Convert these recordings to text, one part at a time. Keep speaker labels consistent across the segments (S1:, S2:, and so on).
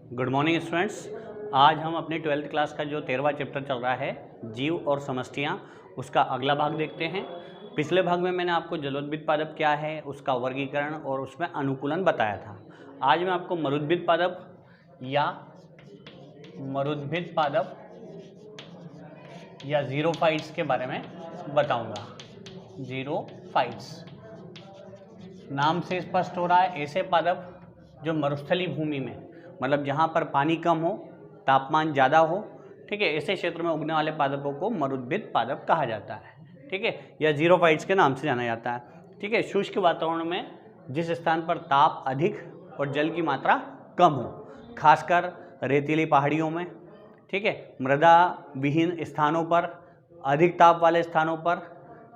S1: Good morning students. आज हम अपने 12th क्लास का जो 13वां चैप्टर चल रहा है जीव और समष्टियाँ, उसका अगला भाग देखते हैं। पिछले भाग में मैंने आपको जलोद्भिद पादप क्या है, उसका वर्गीकरण और उसमें अनुकूलन बताया था। आज मैं आपको मरुद्भिद पादप या मरुद्भिद पादप या ज़ीरोफाइट्स के बारे में बताऊंगा। ज़ीरोफाइट्स नाम से स्पष्ट हो रहा है, ऐसे पादप जो मरुस्थलीय भूमि में, मतलब जहाँ पर पानी कम हो, तापमान ज़्यादा हो, ठीक है, ऐसे क्षेत्र में उगने वाले पादपों को मरुद्भिद पादप कहा जाता है, ठीक है, या ज़ीरोफाइट्स के नाम से जाना जाता है, ठीक है। शुष्क वातावरण में जिस स्थान पर ताप अधिक और जल की मात्रा कम हो, खासकर रेतीली पहाड़ियों में, ठीक है, मृदा विहीन स्थानों पर, अधिक ताप वाले स्थानों पर,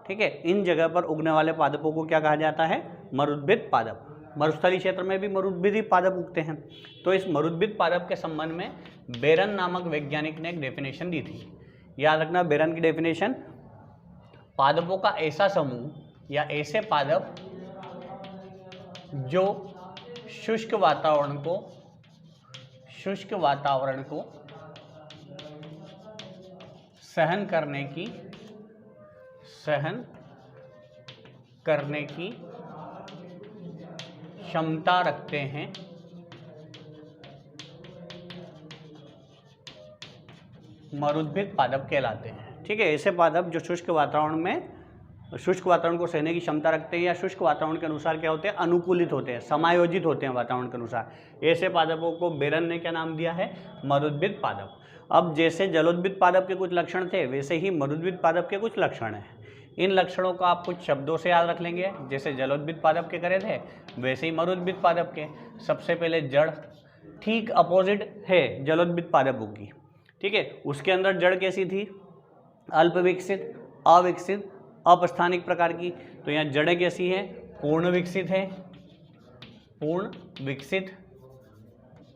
S1: ठीक है, इन जगह पर उगने वाले पादपों को क्या कहा जाता है? मरुद्भिद पादप। मरुस्थलीय क्षेत्र में भी मरुद्भिद पादप उगते हैं। तो इस मरुद्भिद पादप के संबंध में बेरन नामक वैज्ञानिक ने एक डेफिनेशन दी थी। याद रखना बेरन की डेफिनेशन, पादपों का ऐसा समूह या ऐसे पादप जो शुष्क वातावरण को सहन करने की क्षमता रखते हैं, मरुद्भिद पादप कहलाते हैं, ठीक है। ऐसे पादप जो शुष्क वातावरण को सहने की क्षमता रखते हैं या शुष्क वातावरण के अनुसार क्या होते हैं? अनुकूलित होते हैं, समायोजित होते हैं वातावरण के अनुसार। ऐसे पादपों को बेरन ने क्या नाम दिया है? मरुद्भिद पादप। अब जैसे जलोद्भिद पादप के कुछ लक्षण थे, वैसे ही मरुद्भिद पादप के कुछ लक्षण हैं। इन लक्षणों को आप कुछ शब्दों से याद रख लेंगे। जैसे जलोद्भिद पादप के करे थे, वैसे ही मरुद्भिद पादप के। सबसे पहले जड़ ठीक अपोजिट है जलोद्भिद पादपों की, ठीक है। उसके अंदर जड़ कैसी थी? अल्प विकसित, अविकसित, अपस्थानिक प्रकार की। तो यहाँ जड़ें कैसी हैं? पूर्ण विकसित है, पूर्ण विकसित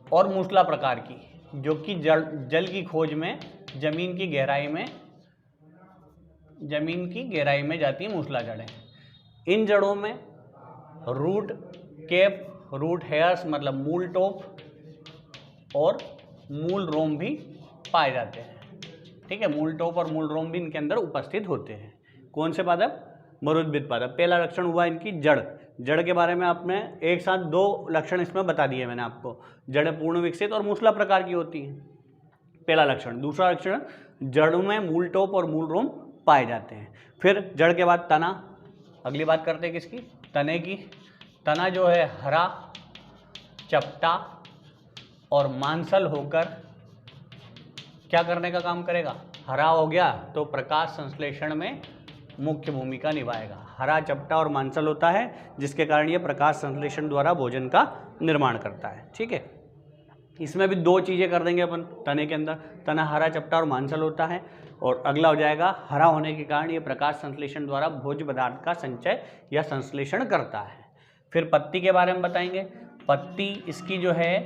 S1: और मूसला प्रकार की, जो कि जल की खोज में जमीन की गहराई में जाती है मूसला जड़ें। इन जड़ों में रूट कैप, रूट हेयर्स मतलब मूल टोप और मूल रोम भी पाए जाते हैं, ठीक है। मूल टोप और मूल रोम भी इनके अंदर उपस्थित होते हैं। कौन से पादप? मरुद्भिद पादप। पहला लक्षण हुआ इनकी जड़। जड़ के बारे में आपने एक साथ दो लक्षण इसमें बता दिए मैंने आपको। जड़ पूर्ण विकसित और मूसला प्रकार की होती है, पहला लक्षण। दूसरा लक्षण, जड़ में मूल टोप और मूल रोम पाए जाते हैं। फिर जड़ के बाद तना। अगली बात करते हैं किसकी? तने की। तना जो है हरा, चपटा और मांसल होकर क्या करने का काम करेगा? हरा हो गया तो प्रकाश संश्लेषण में मुख्य भूमिका निभाएगा। हरा, चपटा और मांसल होता है, जिसके कारण ये प्रकाश संश्लेषण द्वारा भोजन का निर्माण करता है, ठीक है। इसमें भी दो चीज़ें कर देंगे अपन तने के अंदर। तना हरा, चपटा और मांसल होता है, और अगला हो जाएगा हरा होने के कारण ये प्रकाश संश्लेषण द्वारा भोज्य पदार्थ का संचय या संश्लेषण करता है। फिर पत्ती के बारे में बताएंगे। पत्ती इसकी जो है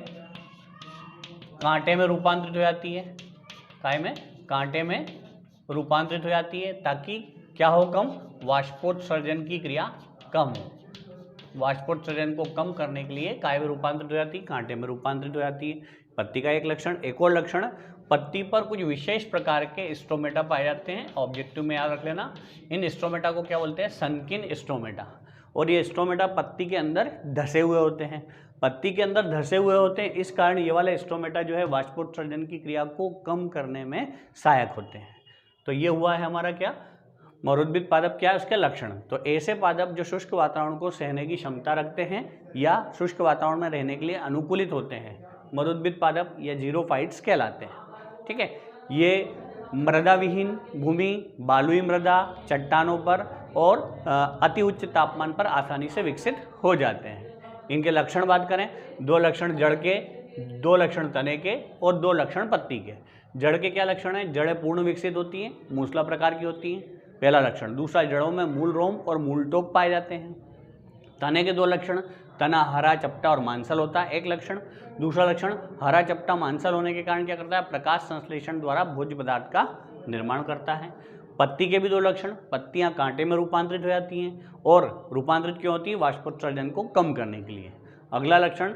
S1: कांटे में रूपांतरित हो जाती है। कांटे में रूपांतरित हो जाती है, ताकि क्या हो? कम वाष्पोत्सर्जन की क्रिया कम हो। वाष्पोत्सर्जन को कम करने के लिए काय में रूपांतरित हो जाती है, कांटे में रूपांतरित हो जाती है। पत्ती का एक लक्षण। एक और लक्षण, पत्ती पर कुछ विशेष प्रकार के स्टोमेटा पाए जाते हैं। ऑब्जेक्टिव में याद रख लेना, इन स्टोमेटा को क्या बोलते हैं? सनकिन स्टोमेटा। और ये स्टोमेटा पत्ती के अंदर धसे हुए होते हैं। पत्ती के अंदर धसे हुए होते हैं, इस कारण ये वाले स्टोमेटा जो है वाष्पोत्सर्जन की क्रिया को कम करने में सहायक होते हैं। तो ये हुआ है हमारा क्या? मरुद्भिद पादप क्या है उसके लक्षण। तो ऐसे पादप जो शुष्क वातावरण को सहने की क्षमता रखते हैं या शुष्क वातावरण में रहने के लिए अनुकूलित होते हैं, मरुद्भिद पादप या ज़ीरोफाइट्स कहलाते हैं, ठीक है। ये मृदा विहीन भूमि, बालुई मृदा, चट्टानों पर और अति उच्च तापमान पर आसानी से विकसित हो जाते हैं। इनके लक्षण बात करें, दो लक्षण जड़ के, दो लक्षण तने के और दो लक्षण पत्ती के। जड़ के क्या लक्षण है? जड़ें पूर्ण विकसित होती हैं, मूसला प्रकार की होती हैं, पहला लक्षण। दूसरा, जड़ों में मूल रोम और मूल टोप पाए जाते हैं। तने के दो लक्षण, तना हरा, चपटा और मांसल होता है, एक लक्षण। दूसरा लक्षण, हरा, चपटा, मांसल होने के कारण क्या करता है? प्रकाश संश्लेषण द्वारा भोज्य पदार्थ का निर्माण करता है। पत्ती के भी दो लक्षण, पत्तियां कांटे में रूपांतरित हो जाती हैं, और रूपांतरित क्यों होती है? वाष्पोत्सर्जन को कम करने के लिए। अगला लक्षण,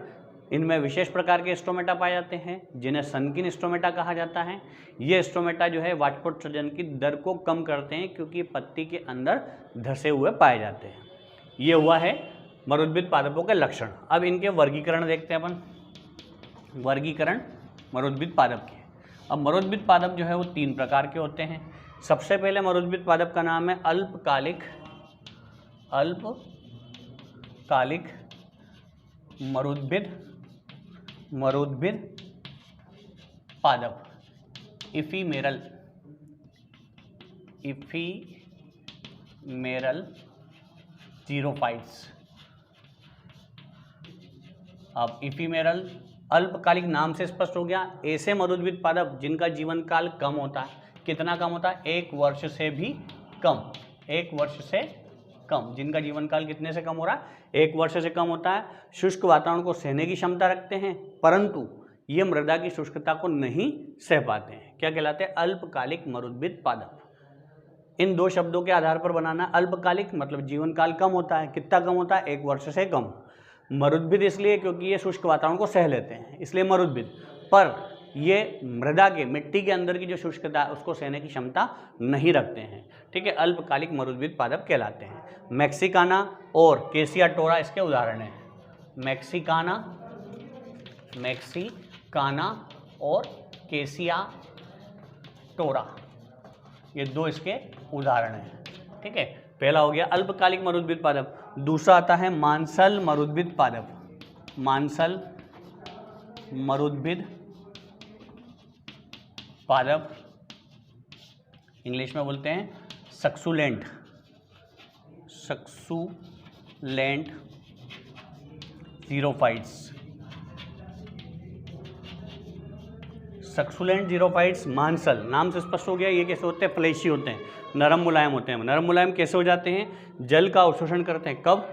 S1: इनमें विशेष प्रकार के स्टोमेटा पाए जाते हैं जिन्हें सनकिन स्टोमेटा कहा जाता है। ये स्टोमेटा जो है वाष्पोत्सर्जन की दर को कम करते हैं क्योंकि पत्ती के अंदर धसे हुए पाए जाते हैं। ये हुआ है मरुद्भिद पादपों के लक्षण। अब इनके वर्गीकरण देखते हैं अपन। वर्गीकरण मरुद्भिद पादप के। अब मरुद्भिद पादप जो है वो 3 प्रकार के होते हैं। सबसे पहले मरुद्भिद पादप का नाम है अल्पकालिक मरुद्भिद पादप, इफीमेरल जीरोफाइट्स। अब इफीमेरल अल्पकालिक नाम से स्पष्ट हो गया। ऐसे मरुद्भिद पादप जिनका जीवन काल कम होता है। कितना कम होता है? 1 वर्ष से भी कम। 1 वर्ष से कम, जिनका जीवन काल कितने से कम हो रहा है? 1 वर्ष से कम होता है। शुष्क वातावरण को सहने की क्षमता रखते हैं परंतु ये मृदा की शुष्कता को नहीं सह पाते हैं। क्या कहलाते हैं? अल्पकालिक मरुद्भिद पादप। इन 2 शब्दों के आधार पर बनाना। अल्पकालिक मतलब जीवन काल कम होता है। कितना कम होता है? 1 वर्ष से कम। मरुद्भिद इसलिए क्योंकि ये शुष्क वातावरण को सह लेते हैं, इसलिए मरुद्भिद। पर ये मृदा के, मिट्टी के अंदर की जो शुष्कता है उसको सहने की क्षमता नहीं रखते हैं। ठीक है, अल्पकालिक मरुद्भिद पादप कहलाते हैं। मैक्सिकाना और केसिया टोरा इसके उदाहरण हैं। मैक्सिकाना और केसिया टोरा, ये 2 इसके उदाहरण हैं। ठीक है, पहला हो गया अल्पकालिक मरुद्भिद पादप। दूसरा आता है मांसल मरुद्भिद पादप। मांसल मरुद्भिद पादप, इंग्लिश में बोलते हैं सक्सुलेंट जीरोफाइट्स। सक्सुलेंट जीरोफाइट्स मांसल, नाम से स्पष्ट हो गया। ये कैसे होते हैं? फ्लैशी होते हैं, नरम मुलायम होते हैं। नरम मुलायम कैसे हो जाते हैं? जल का अवशोषण करते हैं। कब?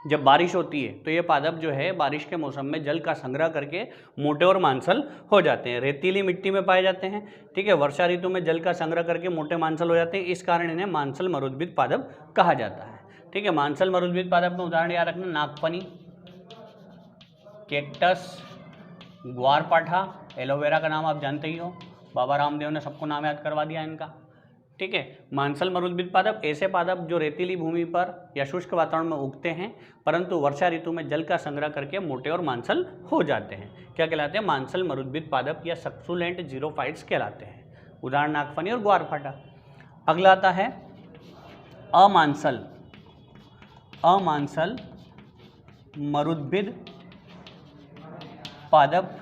S1: जब बारिश होती है तो ये पादप जो है बारिश के मौसम में जल का संग्रह करके मोटे और मांसल हो जाते हैं। रेतीली मिट्टी में पाए जाते हैं। ठीक है, वर्षा ऋतु में जल का संग्रह करके मोटे मांसल हो जाते हैं, इस कारण इन्हें मांसल मरुद्भिद पादप कहा जाता है। ठीक है, मांसल मरुद्भिद पादप का उदाहरण याद रखना, नागफनी, कैक्टस, ग्वारपाठा, एलोवेरा का नाम आप जानते ही हो, बाबा रामदेव ने सबको नाम याद करवा दिया इनका। ठीक है, मांसल मरुद्भिद पादप ऐसे पादप जो रेतीली भूमि पर या शुष्क वातावरण में उगते हैं परंतु वर्षा ऋतु में जल का संग्रह करके मोटे और मांसल हो जाते हैं। क्या कहलाते हैं? मांसल मरुद्भिद पादप या सक्सुलेंट जीरोफाइट्स कहलाते हैं। उदाहरण नागफनी और ग्वारपाठा। अगला आता है अमांसल मरुद्भिद पादप,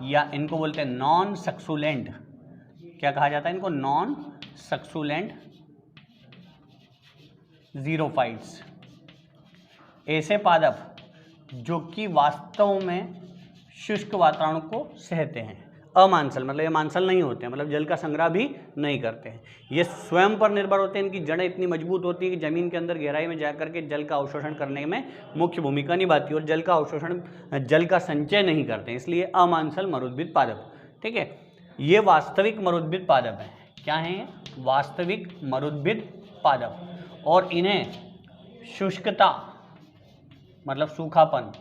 S1: या इनको बोलते हैं नॉन सक्सुलेंट। क्या कहा जाता है इनको? Non succulent xerophytes. ऐसे पादप जो कि वास्तव में शुष्क वातावरण को सहते हैं। अमांसल मतलब ये मांसल नहीं होते हैं, मतलब जल का संग्रह भी नहीं करते हैं। ये स्वयं पर निर्भर होते हैं। इनकी जड़ें इतनी मजबूत होती है कि जमीन के अंदर गहराई में जाकर के जल का अवशोषण करने में मुख्य भूमिका निभाती है और जल का संचय नहीं करते हैं, इसलिए अमांसल मरुद्भिद पादप। ठीक है, ये वास्तविक मरुद्भिद पादप हैं। क्या हैं ये? वास्तविक मरुद्भिद पादप। और इन्हें शुष्कता मतलब सूखापन,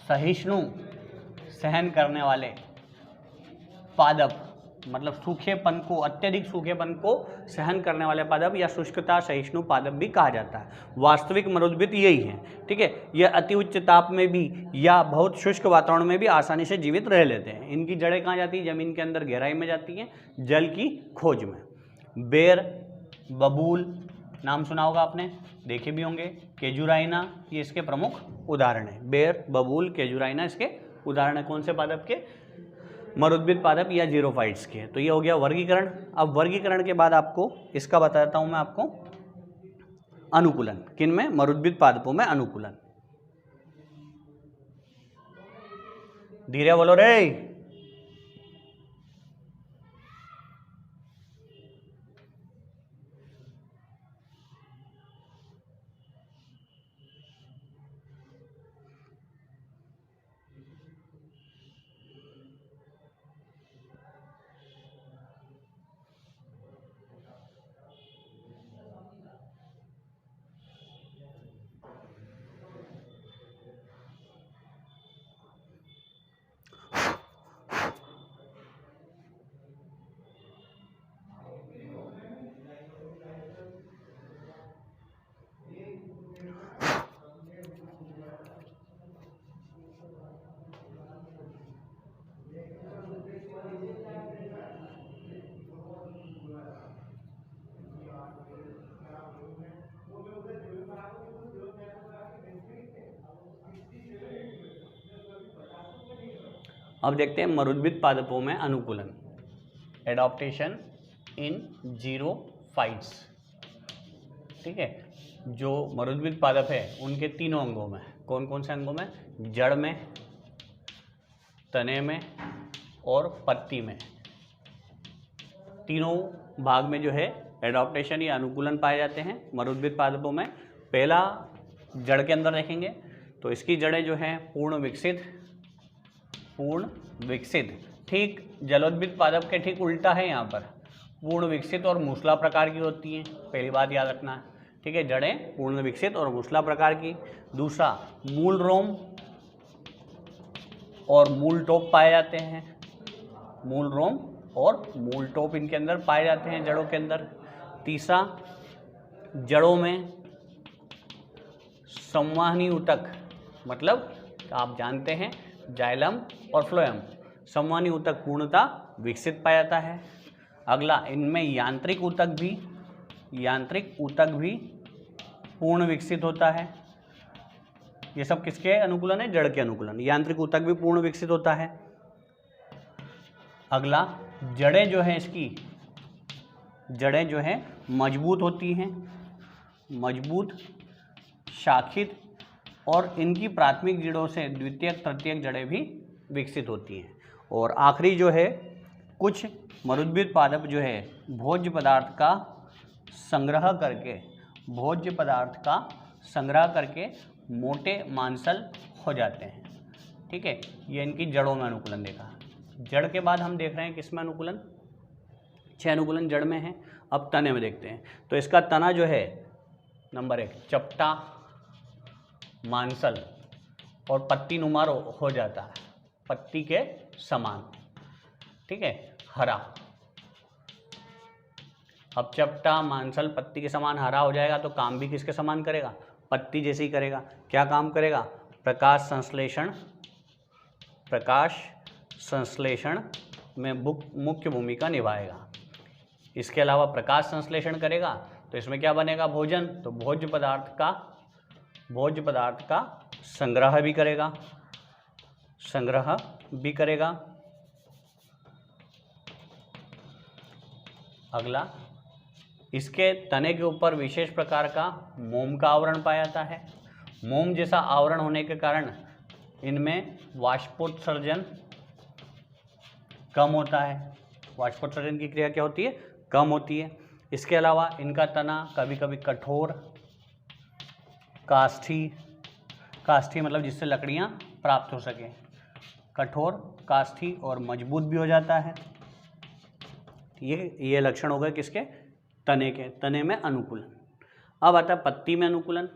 S1: सहिष्णु सहन करने वाले पादप, मतलब सूखेपन को, अत्यधिक सूखेपन को सहन करने वाले पादप या शुष्कता सहिष्णु पादप भी कहा जाता है। वास्तविक मरुद्भिद यही है। ठीक है, यह अति उच्च ताप में भी या बहुत शुष्क वातावरण में भी आसानी से जीवित रह लेते हैं। इनकी जड़ें कहाँ जाती है? जमीन के अंदर गहराई में जाती हैं, जल की खोज में। बेर, बबूल नाम सुना होगा आपने, देखे भी होंगे। केजुराइना, ये इसके प्रमुख उदाहरण हैं। बेर, बबूल, केजुराइना इसके उदाहरण है। कौन से पादप के? मरुद्भिद पादप या जीरोफाइट्स के। तो ये हो गया वर्गीकरण। अब वर्गीकरण के बाद आपको इसका बताता हूं मैं आपको अनुकूलन। किन में? मरुद्भिद पादपों में अनुकूलन। धीरे बोलो रे। अब देखते हैं मरुद्भिद पादपों में अनुकूलन, एडॉप्टेशन इन जीरोफाइट्स। ठीक है, जो मरुद्भिद पादप है उनके तीनों अंगों में, कौन कौन से अंगों में, जड़ में, तने में और पत्ती में, तीनों भाग में जो है एडॉप्टेशन या अनुकूलन पाए जाते हैं मरुद्भिद पादपों में। पहला जड़ के अंदर देखेंगे तो इसकी जड़ें जो हैं पूर्ण विकसित, ठीक जलोद्भिद पादप के ठीक उल्टा है। यहाँ पर पूर्ण विकसित और मूसला प्रकार की होती हैं, पहली बात याद रखना है। ठीक है, जड़ें पूर्ण विकसित और मूसला प्रकार की। दूसरा, मूल रोम और मूल टोप पाए जाते हैं, मूल रोम और मूल टोप इनके अंदर पाए जाते हैं जड़ों के अंदर। तीसरा, जड़ों में संवहनी ऊतक, मतलब आप जानते हैं जाइलम और फ्लोएम, संवहनी ऊतक पूर्णतः विकसित पाया जाता है। अगला, इनमें यांत्रिक ऊतक भी पूर्ण विकसित होता है। ये सब किसके अनुकूलन है, जड़ के अनुकूलन। यांत्रिक ऊतक भी पूर्ण विकसित होता है। अगला, जड़ें जो हैं इसकी, जड़ें जो हैं मजबूत होती हैं, मजबूत, शाखित, और इनकी प्राथमिक जड़ों से द्वितीयक तृतीयक जड़ें भी विकसित होती हैं। और आखिरी जो है, कुछ मरुद्भिद पादप जो है भोज्य पदार्थ का संग्रह करके मोटे मांसल हो जाते हैं। ठीक है, ये इनकी जड़ों में अनुकूलन देखा। जड़ के बाद हम देख रहे हैं किसमें अनुकूलन, 6 अनुकूलन जड़ में है। अब तने में देखते हैं तो इसका तना जो है नंबर 1 चपटा, मांसल और पत्ती नुमा हो जाता है, पत्ती के समान। ठीक है, हरा। अब चपटा, मांसल, पत्ती के समान हरा हो जाएगा तो काम भी किसके समान करेगा, पत्ती जैसे ही करेगा। क्या काम करेगा, प्रकाश संश्लेषण में मुख्य भूमिका निभाएगा। इसके अलावा प्रकाश संश्लेषण करेगा तो इसमें क्या बनेगा, भोजन। तो भोज्य पदार्थ का संग्रह भी करेगा। अगला, इसके तने के ऊपर विशेष प्रकार का मोम का आवरण पाया जाता है। मोम जैसा आवरण होने के कारण इनमें वाष्पोत्सर्जन कम होता है। वाष्पोत्सर्जन की क्रिया क्या होती है, कम होती है। इसके अलावा इनका तना कभी कभी कठोर, काष्ठी मतलब जिससे लकड़ियाँ प्राप्त हो सके, कठोर, काष्ठी और मजबूत भी हो जाता है। ये लक्षण हो गए किसके, तने के। तने में अनुकूलन। अब आता है पत्ती में अनुकूलन।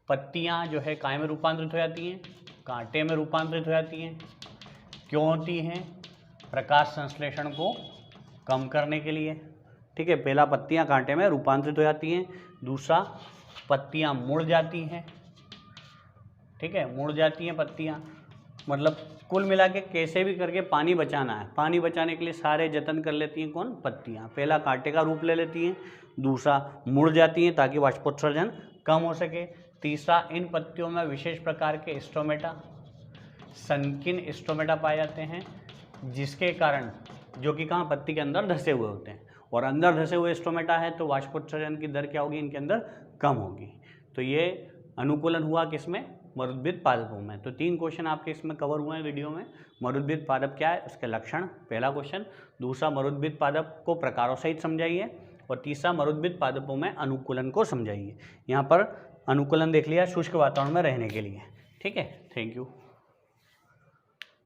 S1: पत्तियाँ जो है काय में रूपांतरित हो जाती हैं, कांटे में रूपांतरित हो जाती हैं। क्यों होती हैं, प्रकाश संश्लेषण को कम करने के लिए। ठीक है, पहला, पत्तियाँ कांटे में रूपांतरित हो जाती हैं। दूसरा, पत्तियाँ मुड़ जाती हैं। ठीक है, मुड़ जाती हैं पत्तियाँ, मतलब कुल मिला के कैसे भी करके पानी बचाना है। पानी बचाने के लिए सारे जतन कर लेती हैं कौन, पत्तियाँ। पहला, कांटे का रूप ले लेती हैं। दूसरा, मुड़ जाती हैं ताकि वाष्पोत्सर्जन कम हो सके। तीसरा, इन पत्तियों में विशेष प्रकार के स्टोमेटा, संकीर्ण स्टोमेटा पाए जाते हैं, जिसके कारण, जो कि कहाँ, पत्ती के अंदर धंसे हुए होते हैं। और अंदर धंसे हुए स्टोमेटा है तो वाष्पोत्सर्जन की दर क्या होगी, इनके अंदर कम होगी। तो ये अनुकूलन हुआ किसमें, मरुद्भिद पादपों में। तो 3 क्वेश्चन आपके इसमें कवर हुए हैं वीडियो में। मरुद्भिद पादप क्या है, उसके लक्षण, पहला क्वेश्चन। दूसरा, मरुद्भिद पादप को प्रकारों सहित समझाइए। और तीसरा, मरुद्भिद पादपों में अनुकूलन को समझाइए। यहाँ पर अनुकूलन देख लिया शुष्क वातावरण में रहने के लिए। ठीक है, थैंक यू।